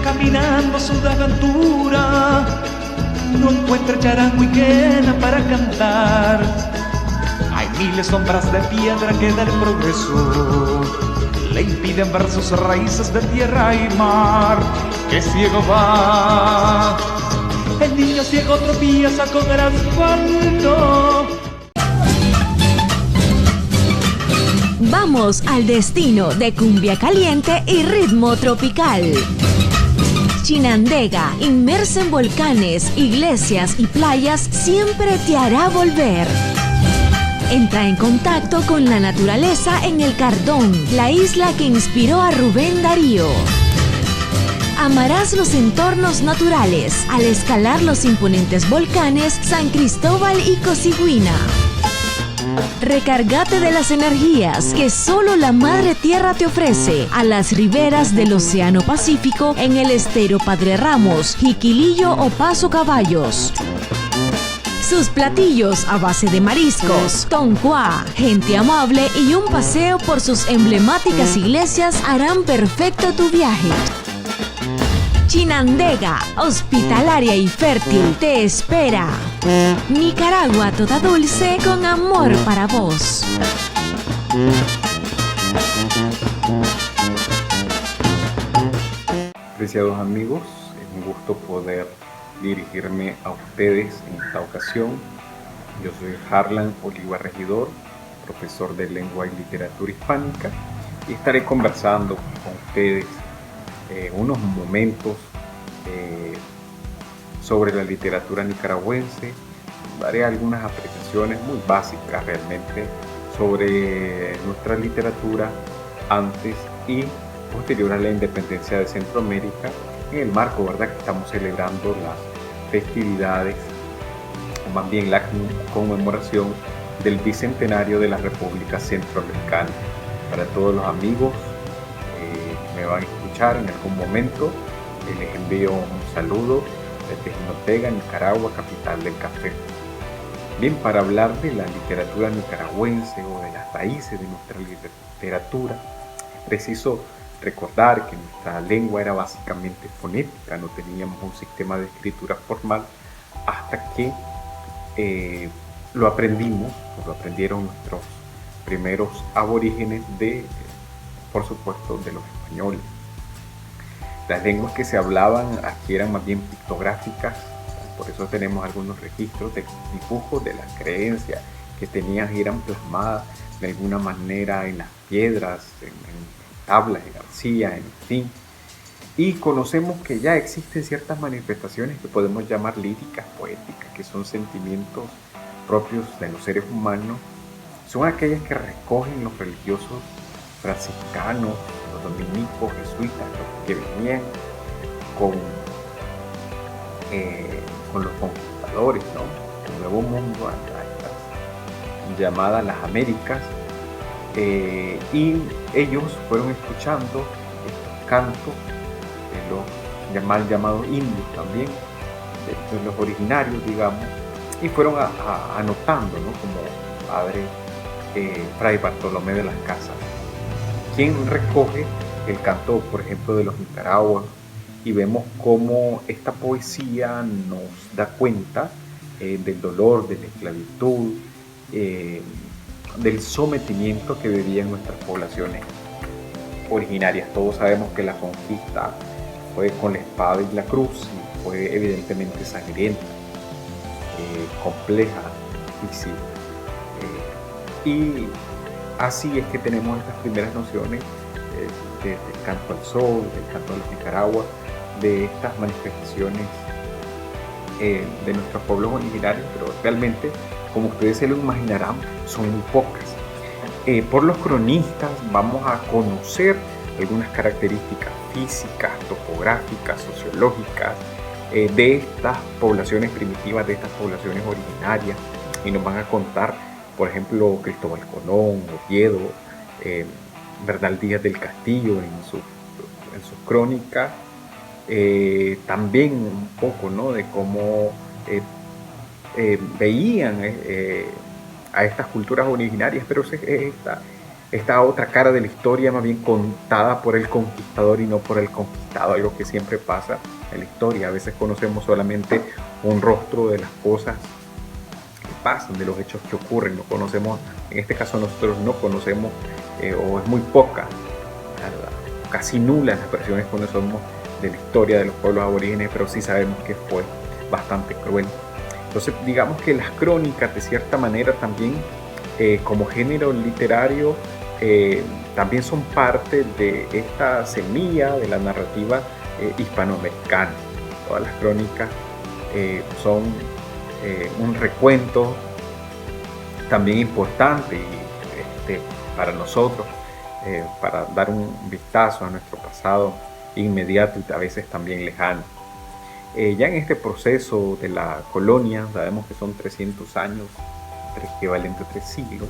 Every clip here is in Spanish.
caminando su aventura, no encuentra charango y quena para cantar. Hay miles sombras de piedra que del progreso le impiden ver sus raíces de tierra y mar. ¡Qué ciego va! El niño ciego tropieza con el asfalto. Vamos al destino de cumbia caliente y ritmo tropical. Chinandega, inmersa en volcanes, iglesias y playas, siempre te hará volver. Entra en contacto con la naturaleza en El Cardón, la isla que inspiró a Rubén Darío. Amarás los entornos naturales al escalar los imponentes volcanes San Cristóbal y Cosiguina. Recárgate de las energías que solo la Madre Tierra te ofrece a las riberas del Océano Pacífico en el estero Padre Ramos, Jiquilillo o Paso Caballos. Sus platillos a base de mariscos, toncuá, gente amable y un paseo por sus emblemáticas iglesias harán perfecto tu viaje. Chinandega, hospitalaria y fértil, te espera. Nicaragua toda dulce con amor para vos. Apreciados amigos, es un gusto poder dirigirme a ustedes en esta ocasión. Yo soy Harlan Oliva Regidor, profesor de Lengua y Literatura Hispánica, y estaré conversando con ustedes unos momentos sobre la literatura nicaragüense. Daré algunas apreciaciones muy básicas realmente sobre nuestra literatura antes y posterior a la independencia de Centroamérica, en el marco, ¿verdad?, que estamos celebrando las festividades, o más bien la conmemoración del bicentenario de la República Centroamericana. Para todos los amigos que me van a escuchar en algún momento, les envío un saludo desde Jinotega, Nicaragua, capital del café. Bien, para hablar de la literatura nicaragüense o de las raíces de nuestra literatura, es preciso recordar que nuestra lengua era básicamente fonética, no teníamos un sistema de escritura formal hasta que lo aprendimos, o lo aprendieron nuestros primeros aborígenes por supuesto, de los españoles. Las lenguas que se hablaban aquí eran más bien pictográficas, por eso tenemos algunos registros de dibujos de las creencias que tenían y eran plasmadas de alguna manera en las piedras, en tablas, en arcilla, en fin. Y conocemos que ya existen ciertas manifestaciones que podemos llamar líricas, poéticas, que son sentimientos propios de los seres humanos. Son aquellas que recogen los religiosos franciscanos, los dominicos, jesuitas, los que venían con los conquistadores, ¿no?, el Nuevo Mundo, a estas llamadas las Américas, y ellos fueron escuchando estos cantos de los llamados indios también, de los originarios, digamos, y fueron anotando, ¿no?, como padre Fray Bartolomé de las Casas, quien recoge el canto, por ejemplo, de los Nicaraguas, y vemos cómo esta poesía nos da cuenta del dolor, de la esclavitud, del sometimiento que vivían nuestras poblaciones originarias. Todos sabemos que la conquista fue con la espada y la cruz, y fue evidentemente sangrienta, compleja, difícil, y así es que tenemos estas primeras nociones del canto al sol, del canto a los Nicaragua, de estas manifestaciones de nuestros pueblos originarios, pero realmente, como ustedes se lo imaginarán, son muy pocas. Por los cronistas vamos a conocer algunas características físicas, topográficas, sociológicas de estas poblaciones primitivas, de estas poblaciones originarias, y nos van a contar, por ejemplo, Cristóbal Colón, Oviedo, Bernal Díaz del Castillo en sus crónicas, también un poco, ¿no?, de cómo veían a estas culturas originarias, pero esta esta otra cara de la historia más bien contada por el conquistador y no por el conquistado, algo que siempre pasa en la historia. A veces conocemos solamente un rostro de las cosas que pasan, de los hechos que ocurren. No conocemos, en este caso nosotros no conocemos, o es muy poca, casi nula las versiones que conocemos de la historia de los pueblos aborígenes, pero sí sabemos que fue bastante cruel. Entonces digamos que las crónicas de cierta manera también como género literario también son parte de esta semilla de la narrativa hispanoamericana. Todas las crónicas son un recuento también importante y, para nosotros, para dar un vistazo a nuestro pasado inmediato y a veces también lejano. Ya en este proceso de la colonia, sabemos que son 300 años, equivalente a 3 siglos,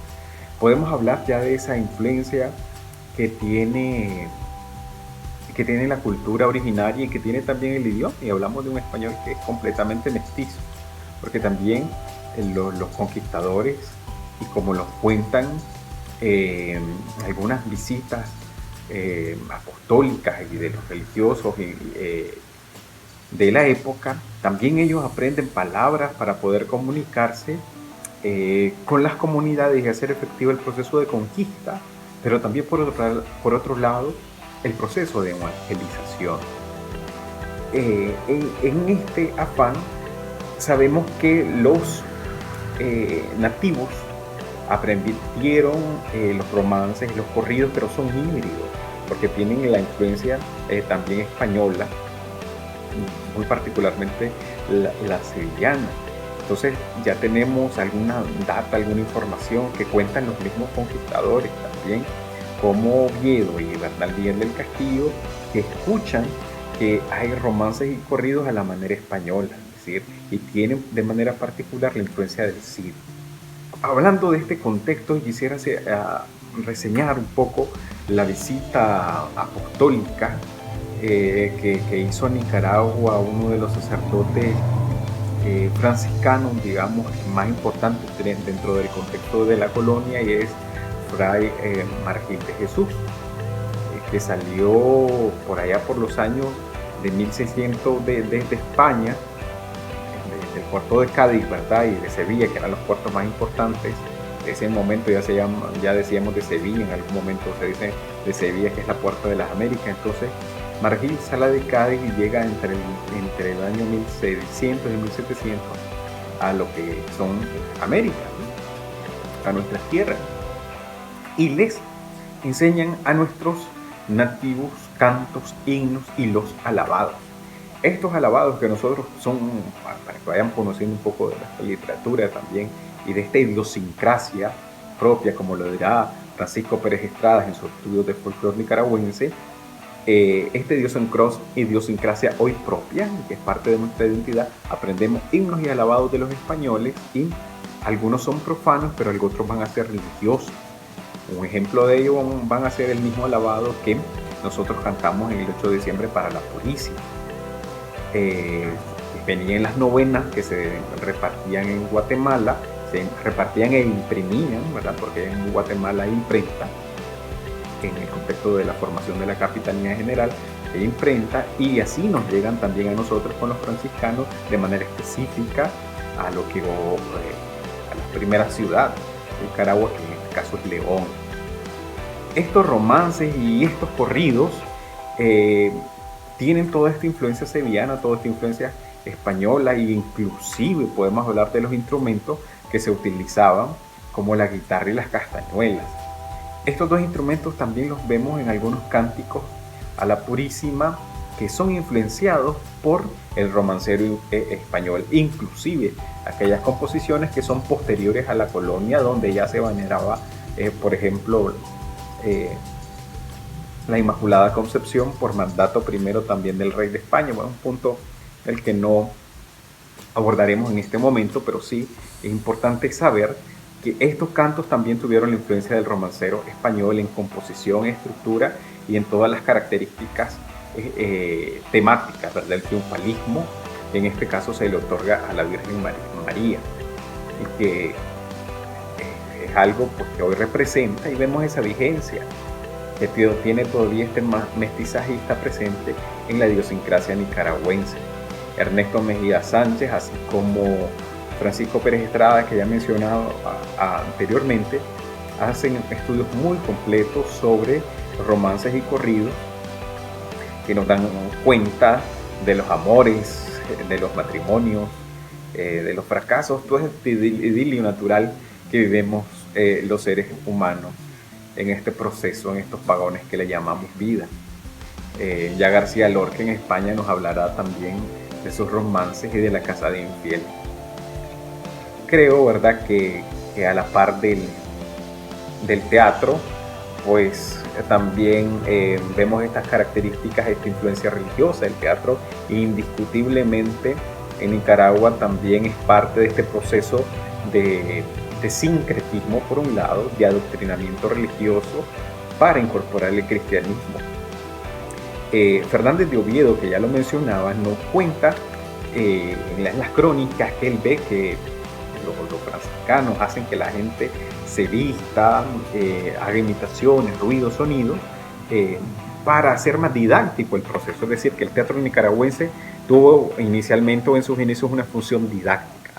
podemos hablar ya de esa influencia que tiene la cultura originaria y que tiene también el idioma, y hablamos de un español que es completamente mestizo, porque también los conquistadores, y como los cuentan algunas visitas apostólicas y de los religiosos de la época, también ellos aprenden palabras para poder comunicarse con las comunidades y hacer efectivo el proceso de conquista, pero también por otro lado el proceso de evangelización. En este afán sabemos que los nativos aprendieron los romances y los corridos, pero son híbridos, porque tienen la influencia también española, muy particularmente la sevillana. Entonces ya tenemos alguna data, alguna información que cuentan los mismos conquistadores también, como Oviedo y Bernal Díaz del Castillo, que escuchan que hay romances y corridos a la manera española, es decir, y tienen de manera particular la influencia del Cid. Hablando de este contexto, quisiera reseñar un poco la visita apostólica que hizo a Nicaragua uno de los sacerdotes franciscanos, digamos, más importantes dentro del contexto de la colonia, y es Fray Margil de Jesús, que salió por allá por los años de 1600 desde España, del puerto de Cádiz, ¿verdad? Y de Sevilla, que eran los puertos más importantes de ese momento. Ya decíamos de Sevilla, en algún momento se dice de Sevilla, que es la puerta de las Américas. Entonces Margil sale de Cádiz y llega entre el año 1600 y 1700 a lo que son Américas, ¿no? A nuestras tierras, y les enseñan a nuestros nativos cantos, himnos y los alabados. Estos alabados que nosotros son, para que vayan conociendo un poco de nuestra literatura también y de esta idiosincrasia propia, como lo dirá Francisco Pérez Estrada en su estudio de folclore nicaragüense, esta idiosincrasia hoy propia, que es parte de nuestra identidad. Aprendemos himnos y alabados de los españoles, y algunos son profanos, pero otros van a ser religiosos. Un ejemplo de ello van a ser el mismo alabado que nosotros cantamos en el 8 de diciembre para la Purísima. Venían las novenas que se repartían en Guatemala, se repartían e imprimían, ¿verdad? Porque en Guatemala hay imprenta, en el contexto de la formación de la Capitanía General de imprenta, y así nos llegan también a nosotros con los franciscanos de manera específica a lo que a la primera ciudad de Nicaragua, que en este caso es León. Estos romances y estos corridos tienen toda esta influencia sevillana, toda esta influencia española, e inclusive podemos hablar de los instrumentos que se utilizaban, como la guitarra y las castañuelas. Estos dos instrumentos también los vemos en algunos cánticos a la Purísima, que son influenciados por el romancero español, inclusive aquellas composiciones que son posteriores a la colonia, donde ya se veneraba, por ejemplo, la Inmaculada Concepción por mandato primero también del rey de España. Bueno, un punto el que no abordaremos en este momento, pero sí es importante saber que estos cantos también tuvieron la influencia del romancero español en composición, estructura y en todas las características temáticas, ¿verdad? El triunfalismo, en este caso, se le otorga a la Virgen María, y que es algo pues, que hoy representa, y vemos esa vigencia que tiene todavía este mestizaje y está presente en la idiosincrasia nicaragüense. Ernesto Mejía Sánchez, así como Francisco Pérez Estrada, que ya he mencionado anteriormente, hacen estudios muy completos sobre romances y corridos que nos dan cuenta de los amores, de los matrimonios, de los fracasos, todo este idilio natural que vivimos los seres humanos en este proceso, en estos pagones que le llamamos vida. Ya García Lorca en España nos hablará también de sus romances y de la casada infiel. Creo, ¿verdad?, que a la par del teatro, pues también vemos estas características, esta influencia religiosa. El teatro indiscutiblemente en Nicaragua también es parte de este proceso de sincretismo, por un lado, de adoctrinamiento religioso para incorporar el cristianismo. Fernández de Oviedo, que ya lo mencionaba, nos cuenta en las crónicas que él ve que los franciscanos hacen que la gente se vista, haga imitaciones, ruidos, sonidos, para hacer más didáctico el proceso. Es decir, que el teatro nicaragüense tuvo inicialmente o en sus inicios una función didáctica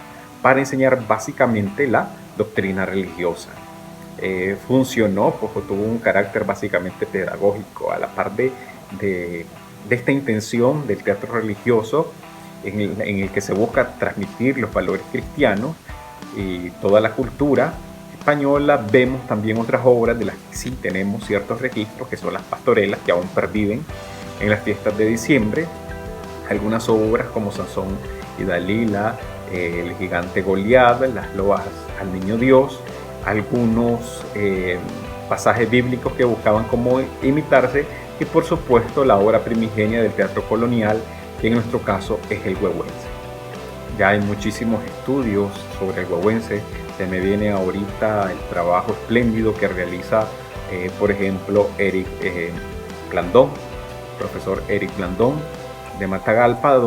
para enseñar básicamente la doctrina religiosa. Funcionó, pues tuvo un carácter básicamente pedagógico, a la par de esta intención del teatro religioso en el que se busca transmitir los valores cristianos y toda la cultura española. Vemos también otras obras de las que sí tenemos ciertos registros, que son las pastorelas, que aún perviven en las fiestas de diciembre. Algunas obras como Sansón y Dalila, el gigante Goliat, las loas al niño Dios, algunos pasajes bíblicos que buscaban cómo imitarse, y por supuesto la obra primigenia del teatro colonial, que en nuestro caso es el huehuense. Ya hay muchísimos estudios sobre el huehuense. Se me viene ahorita el trabajo espléndido que realiza, por ejemplo, Eric Blandón, profesor Eric Blandón de Matagalpa,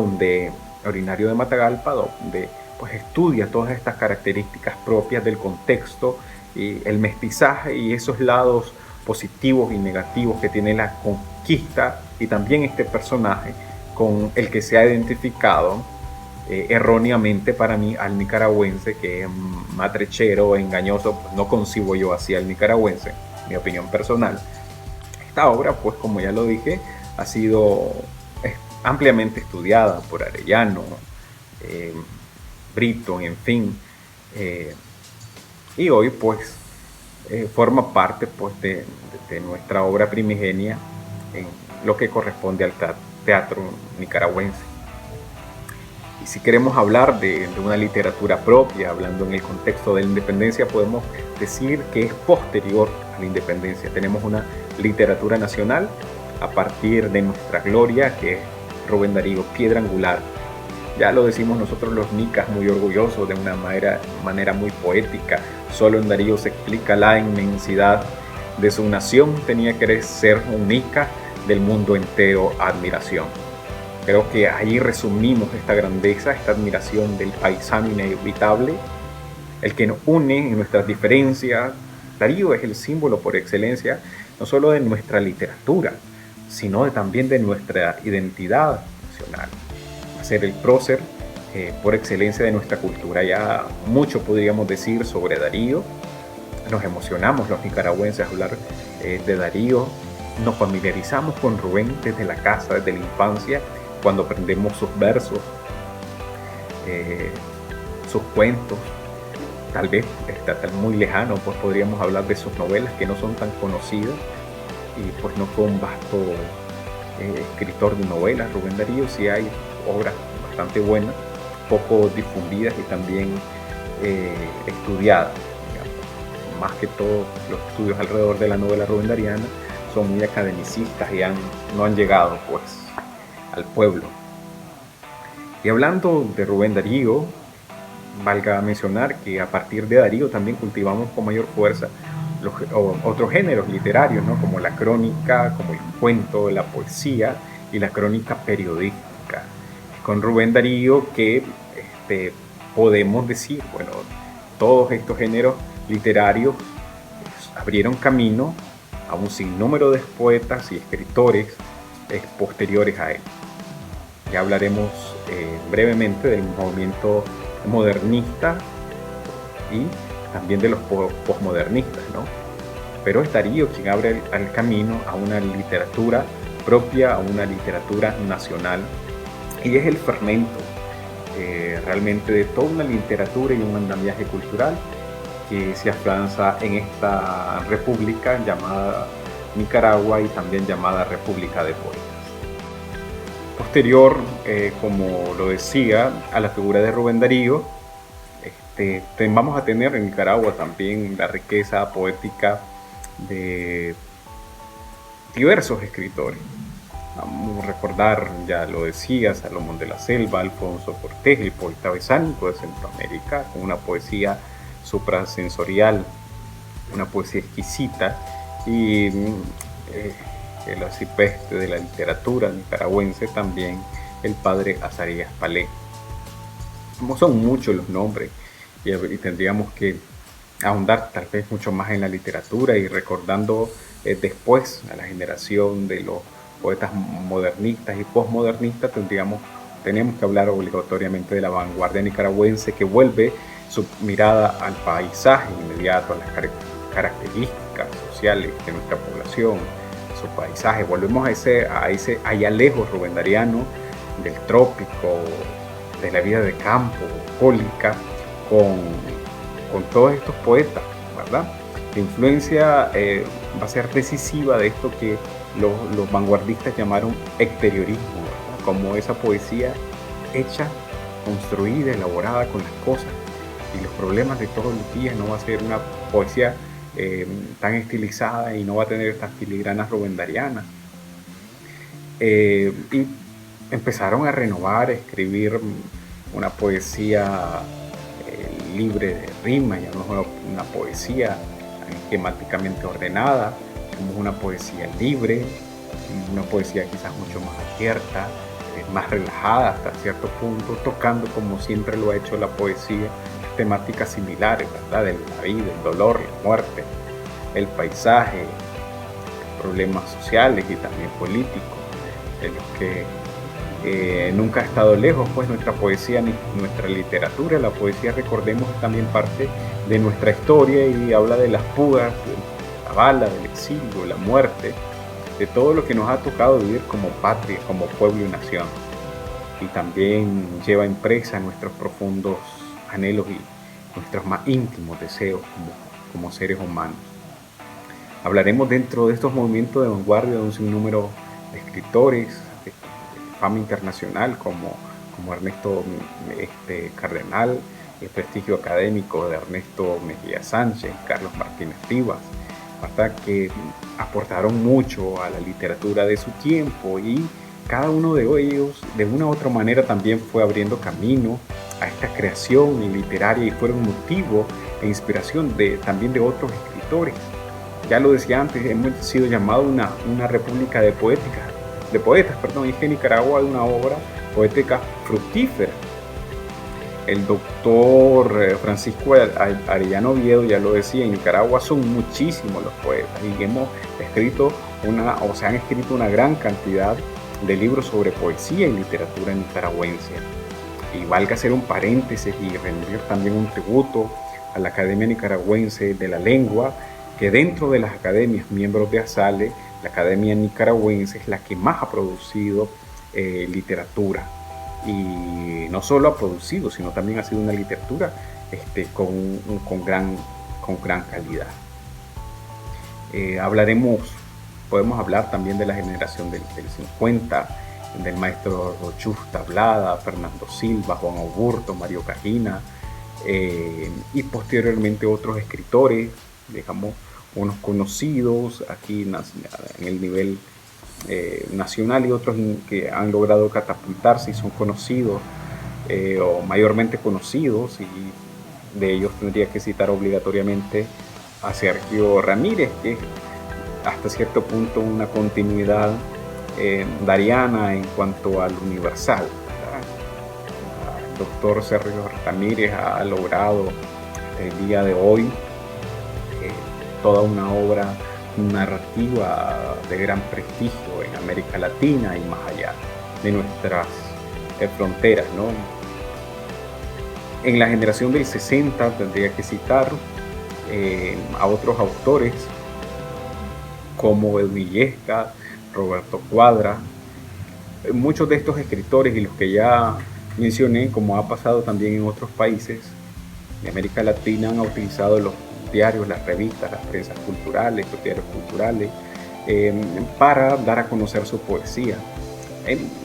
originario de Matagalpa, donde pues estudia todas estas características propias del contexto y el mestizaje y esos lados positivos y negativos que tiene la conquista, y también este personaje con el que se ha identificado erróneamente para mí al nicaragüense, que es matrechero, engañoso. Pues no concibo yo así al nicaragüense, mi opinión personal. Esta obra, pues como ya lo dije, ha sido ampliamente estudiada por Arellano, Britton, en fin, y hoy pues forma parte pues de nuestra obra primigenia en lo que corresponde al teatro nicaragüense. Y si queremos hablar de una literatura propia, hablando en el contexto de la independencia, podemos decir que es posterior a la independencia. Tenemos una literatura nacional a partir de nuestra gloria, que es Rubén Darío, piedra angular. Ya lo decimos nosotros los nicas, muy orgullosos, de una manera muy poética. Solo en Darío se explica la inmensidad de su nación. Tenía que ser un nica del mundo entero admiración. Creo que ahí resumimos esta grandeza, esta admiración del paisano inevitable, el que nos une en nuestras diferencias. Darío es el símbolo por excelencia, no solo de nuestra literatura, sino también de nuestra identidad nacional. Va a ser el prócer por excelencia de nuestra cultura. Ya mucho podríamos decir sobre Darío. Nos emocionamos los nicaragüenses a hablar de Darío. Nos familiarizamos con Rubén desde la casa, desde la infancia, cuando aprendemos sus versos, sus cuentos. Tal vez está muy lejano, pues podríamos hablar de sus novelas que no son tan conocidas, y pues no fue un vasto escritor de novelas. Rubén Darío sí hay obras bastante buenas, poco difundidas y también estudiadas. Digamos. Más que todo los estudios alrededor de la novela rubendariana son muy academicistas y no han llegado pues al pueblo. Y hablando de Rubén Darío, valga mencionar que a partir de Darío también cultivamos con mayor fuerza otros géneros literarios, ¿no? Como la crónica, como el cuento, la poesía y la crónica periodística. Con Rubén Darío que podemos decir, bueno, todos estos géneros literarios abrieron camino a un sinnúmero de poetas y escritores posteriores a él. Ya hablaremos brevemente del movimiento modernista y también de los posmodernistas, ¿no? Pero es Darío quien abre el camino a una literatura propia, a una literatura nacional, y es el fermento realmente de toda una literatura y un andamiaje cultural que se afianza en esta república llamada Nicaragua y también llamada República de Poetas. Posterior, como lo decía, a la figura de Rubén Darío, vamos a tener en Nicaragua también la riqueza poética de diversos escritores. Vamos a recordar, ya lo decía, Salomón de la Selva, Alfonso Cortés, el poeta besánico de Centroamérica, con una poesía suprasensorial, una poesía exquisita, y el arcipreste de la literatura nicaragüense también, el padre Azarías Palé. Son muchos los nombres y tendríamos que ahondar tal vez mucho más en la literatura y recordando después a la generación de los poetas modernistas y postmodernistas, tenemos que hablar obligatoriamente de la vanguardia nicaragüense, que vuelve su mirada al paisaje inmediato, a las características sociales de nuestra población, su paisaje. Volvemos a ese allá lejos rubendariano del trópico, de la vida de campo, bucólica, con todos estos poetas, ¿verdad? La influencia va a ser decisiva de esto que los vanguardistas llamaron exteriorismo, ¿verdad? Como esa poesía hecha, construida, elaborada con las cosas y los problemas de todos los días. No va a ser una poesía tan estilizada y no va a tener estas filigranas rubendarianas. Y empezaron a renovar, a escribir una poesía libre de rima, ya no es una poesía esquemáticamente ordenada, como una poesía libre, una poesía quizás mucho más abierta, más relajada hasta cierto punto, tocando como siempre lo ha hecho la poesía, temáticas similares, ¿verdad? De la vida, el dolor, la muerte, el paisaje, problemas sociales y también políticos, de los que nunca ha estado lejos, pues nuestra poesía ni nuestra literatura. La poesía, recordemos, es también parte de nuestra historia y habla de las fugas, de la bala, del exilio, la muerte, de todo lo que nos ha tocado vivir como patria, como pueblo y nación. Y también lleva impresa nuestros profundos anhelos y nuestros más íntimos deseos como seres humanos. Hablaremos dentro de estos movimientos de vanguardia de un sinnúmero de escritores de fama internacional como Ernesto Cardenal, el prestigio académico de Ernesto Mejía Sánchez, Carlos Martínez Rivas, ¿verdad? Que aportaron mucho a la literatura de su tiempo, y cada uno de ellos de una u otra manera también fue abriendo camino a esta creación literaria y fueron motivo e inspiración también de otros escritores. Ya lo decía antes, hemos sido llamados una república de poetas, y que en Nicaragua hay una obra poética fructífera. El doctor Francisco Arellano Oviedo ya lo decía, en Nicaragua son muchísimos los poetas y se han escrito una gran cantidad de libros sobre poesía y literatura nicaragüense. Y valga hacer un paréntesis y rendir también un tributo a la Academia Nicaragüense de la Lengua, que dentro de las academias miembros de ASALE, la Academia Nicaragüense es la que más ha producido literatura. Y no solo ha producido, sino también ha sido una literatura con gran calidad. Podemos hablar también de la generación del 50, del maestro Rochus Tablada, Fernando Silva, Juan Auburto, Mario Cajina, y posteriormente otros escritores, digamos, unos conocidos aquí en el nivel nacional y otros que han logrado catapultarse y son conocidos o mayormente conocidos, y de ellos tendría que citar obligatoriamente a Sergio Ramírez, que es hasta cierto punto una continuidad dariana en cuanto al universal, ¿verdad? El doctor Sergio Ramírez ha logrado el día de hoy toda una obra narrativa de gran prestigio en América Latina y más allá de nuestras fronteras, ¿no? En la generación del 60 tendría que citar a otros autores como Edwin Illescas, Roberto Cuadra. Muchos de estos escritores y los que ya mencioné, como ha pasado también en otros países de América Latina, han utilizado los diarios, las revistas, las prensas culturales, los diarios culturales, para dar a conocer su poesía.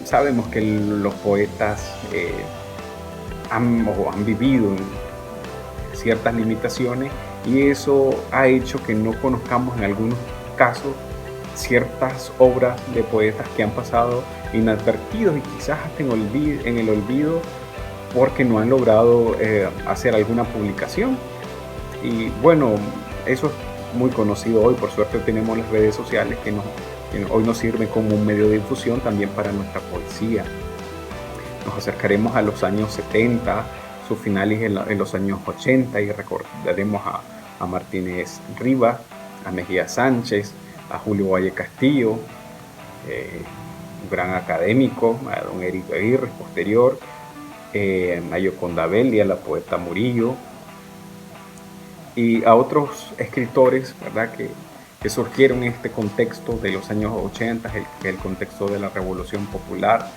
Sabemos que los poetas han vivido en ciertas limitaciones y eso ha hecho que no conozcamos en algunos casos ciertas obras de poetas que han pasado inadvertidos y quizás hasta en el olvido porque no han logrado hacer alguna publicación. Y bueno, eso es muy conocido hoy. Por suerte tenemos las redes sociales que hoy nos sirven como un medio de difusión también para nuestra poesía. Nos acercaremos a los años 70, sus finales en los años 80 y recordaremos a Martínez Rivas, a Mejía Sánchez, a Julio Valle Castillo, un gran académico, a don Eric Aguirre, posterior, a Yoconda Belli, a la poeta Murillo, y a otros escritores, ¿verdad?, que surgieron en este contexto de los años 80, el contexto de la Revolución Popular,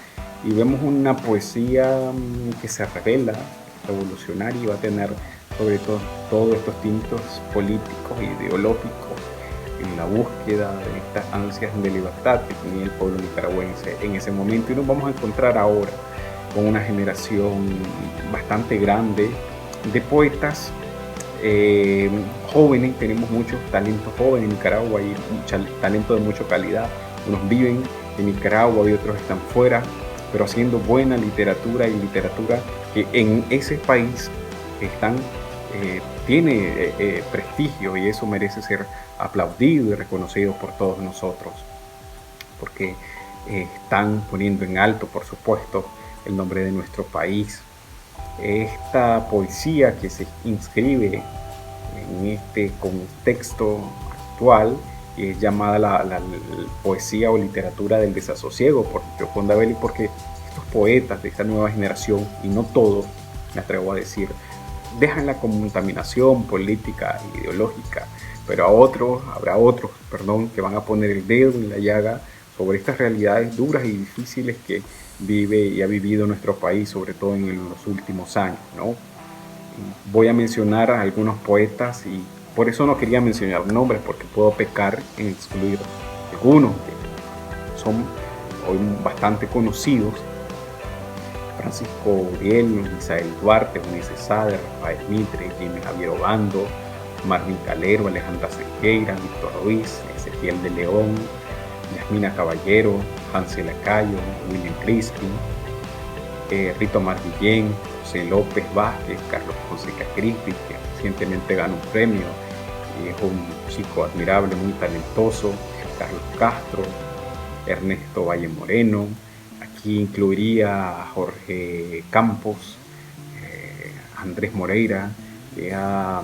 y vemos una poesía que se revela, revolucionaria, y va a tener sobre todo todos estos tintos políticos e ideológicos en la búsqueda de estas ansias de libertad que tenía el pueblo nicaragüense en ese momento. Y nos vamos a encontrar ahora con una generación bastante grande de poetas jóvenes. Tenemos muchos talentos jóvenes en Nicaragua y talento de mucha calidad. Unos viven en Nicaragua y otros están fuera, pero haciendo buena literatura, y literatura que en ese país tiene prestigio, y eso merece ser aplaudido y reconocido por todos nosotros, porque están poniendo en alto, por supuesto, el nombre de nuestro país. Esta poesía que se inscribe en este contexto actual es llamada la poesía o literatura del desasosiego por Yoconda Belli, porque estos poetas de esta nueva generación, y no todos, me atrevo a decir, dejan la contaminación política e ideológica, pero habrá otros, que van a poner el dedo en la llaga sobre estas realidades duras y difíciles que vive y ha vivido nuestro país, sobre todo en los últimos años, ¿no? Voy a mencionar a algunos poetas, y por eso no quería mencionar nombres, porque puedo pecar en excluir algunos que son hoy bastante conocidos: Francisco Uriel, Misael Duarte, Unice Sade, Rafael Mitre, Jimmy Javier Obando, Marvin Calero, Alejandra Sequeira, Víctor Ruiz, Ezequiel de León, Yasmina Caballero, Hansel Lacayo, William Crispin, Rito Marguillén, José López Vázquez, Carlos Fonseca Crispin, que recientemente ganó un premio y es un chico admirable, muy talentoso, Carlos Castro, Ernesto Valle Moreno. Aquí incluiría a Jorge Campos, Andrés Moreira, que ha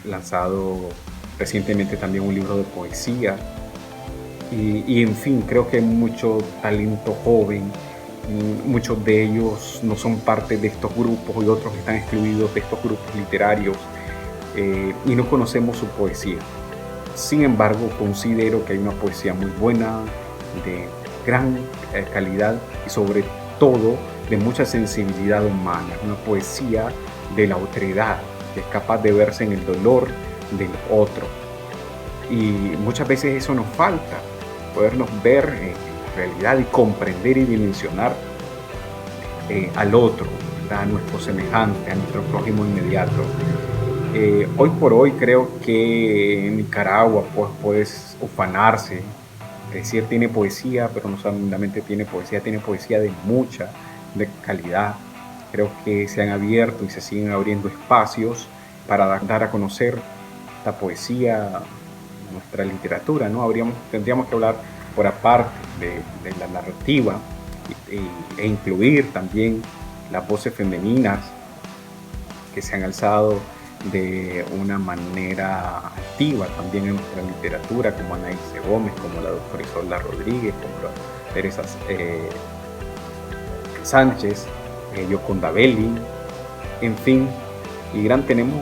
lanzado recientemente también un libro de poesía. Y en fin, creo que hay mucho talento joven. Muchos de ellos no son parte de estos grupos y otros están excluidos de estos grupos literarios, y no conocemos su poesía. Sin embargo, considero que hay una poesía muy buena, de gran calidad y sobre todo de mucha sensibilidad humana. Una poesía de la otredad, que es capaz de verse en el dolor del otro. Y muchas veces eso nos falta, podernos ver en realidad y comprender y dimensionar al otro, a nuestro semejante, a nuestro prójimo inmediato. Hoy por hoy creo que en Nicaragua pues puedes ufanarse, decir tiene poesía, pero no solamente tiene poesía de mucha calidad. Creo que se han abierto y se siguen abriendo espacios para dar a conocer esta poesía, nuestra literatura, ¿no? Tendríamos que hablar por aparte de la narrativa e incluir también las voces femeninas que se han alzado de una manera activa también en nuestra literatura, como Ana Ilse Gómez, como la doctora Isolda Rodríguez, como la Teresa Sánchez, Yoconda Belli, en fin, y tenemos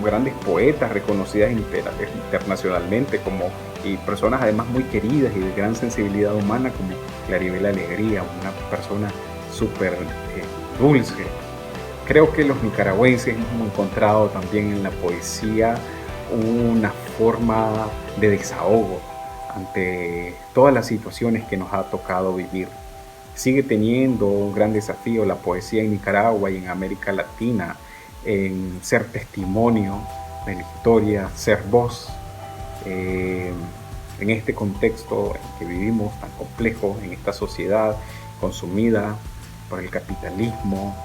grandes poetas reconocidas internacionalmente y personas además muy queridas y de gran sensibilidad humana, como Claribel Alegría, una persona súper dulce. Creo que los nicaragüenses hemos encontrado también en la poesía una forma de desahogo ante todas las situaciones que nos ha tocado vivir. Sigue teniendo un gran desafío la poesía en Nicaragua y en América Latina en ser testimonio de la historia, ser voz en este contexto en que vivimos tan complejo, en esta sociedad consumida por el capitalismo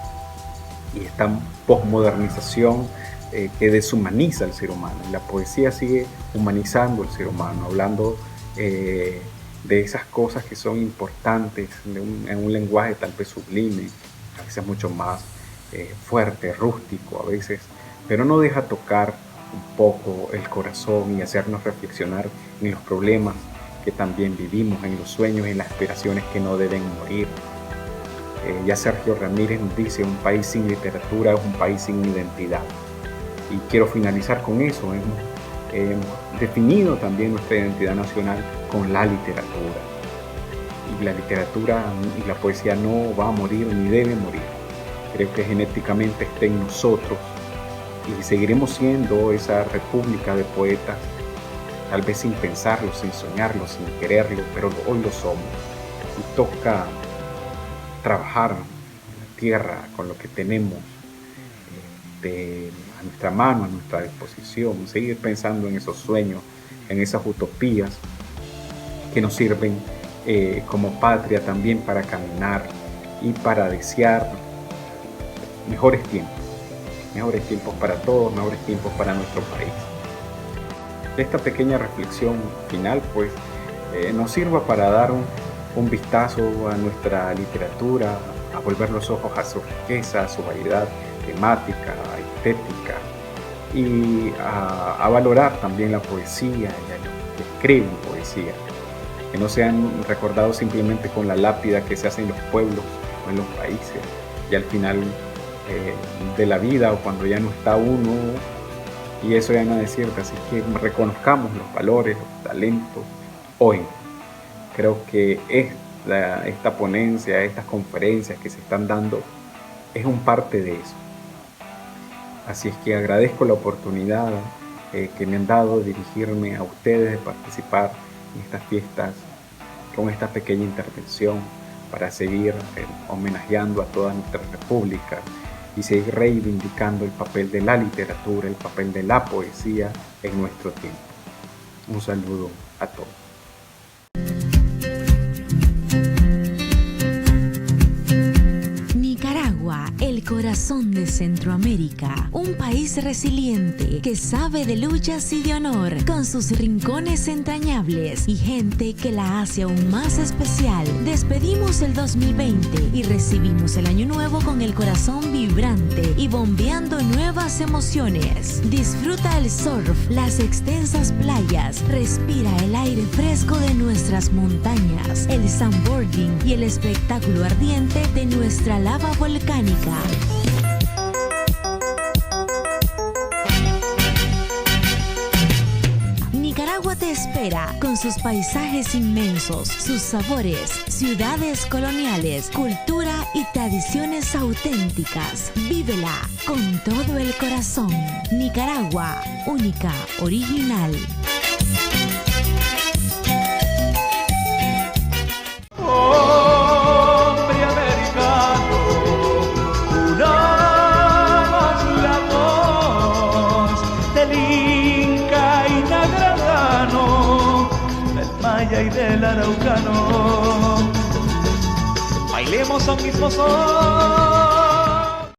y esta posmodernización que deshumaniza al ser humano. Y la poesía sigue humanizando al ser humano, hablando de esas cosas que son importantes en un lenguaje tal vez sublime, a veces mucho más fuerte, rústico a veces, pero no deja tocar un poco el corazón y hacernos reflexionar en los problemas que también vivimos, en los sueños, en las aspiraciones que no deben morir. Ya Sergio Ramírez nos dice: un país sin literatura es un país sin identidad. Y quiero finalizar con eso. Hemos definido también nuestra identidad nacional con la literatura. Y la literatura y la poesía no va a morir ni debe morir. Creo que genéticamente está en nosotros y seguiremos siendo esa república de poetas, tal vez sin pensarlo, sin soñarlo, sin quererlo, pero hoy lo somos. Y toca trabajar en la tierra con lo que tenemos a nuestra mano, a nuestra disposición, seguir pensando en esos sueños, en esas utopías que nos sirven como patria también para caminar y para desear mejores tiempos para todos, mejores tiempos para nuestro país. Esta pequeña reflexión final pues nos sirva para dar un vistazo a nuestra literatura, a volver los ojos a su riqueza, a su variedad temática, estética, y a valorar también la poesía y a los que escriben poesía, que no sean recordados simplemente con la lápida que se hace en los pueblos o en los países, y al final de la vida o cuando ya no está uno, y eso ya nada es cierto. Así que reconozcamos los valores, los talentos hoy. Creo que esta ponencia, estas conferencias que se están dando es un parte de eso. Así es que agradezco la oportunidad que me han dado de dirigirme a ustedes, de participar en estas fiestas con esta pequeña intervención para seguir homenajeando a toda nuestra república y seguir reivindicando el papel de la literatura, el papel de la poesía en nuestro tiempo. Un saludo a todos. El corazón de Centroamérica, un país resiliente que sabe de luchas y de honor, con sus rincones entrañables y gente que la hace aún más especial. Despedimos el 2020 y recibimos el año nuevo con el corazón vibrante y bombeando nuevas emociones. Disfruta el surf, las extensas playas, respira el aire fresco de nuestras montañas, el sandboarding y el espectáculo ardiente de nuestra lava volcánica. Nicaragua te espera con sus paisajes inmensos, sus sabores, ciudades coloniales, cultura y tradiciones auténticas. Vívela con todo el corazón. Nicaragua, única, original. Y del araucano, bailemos a un mismo son.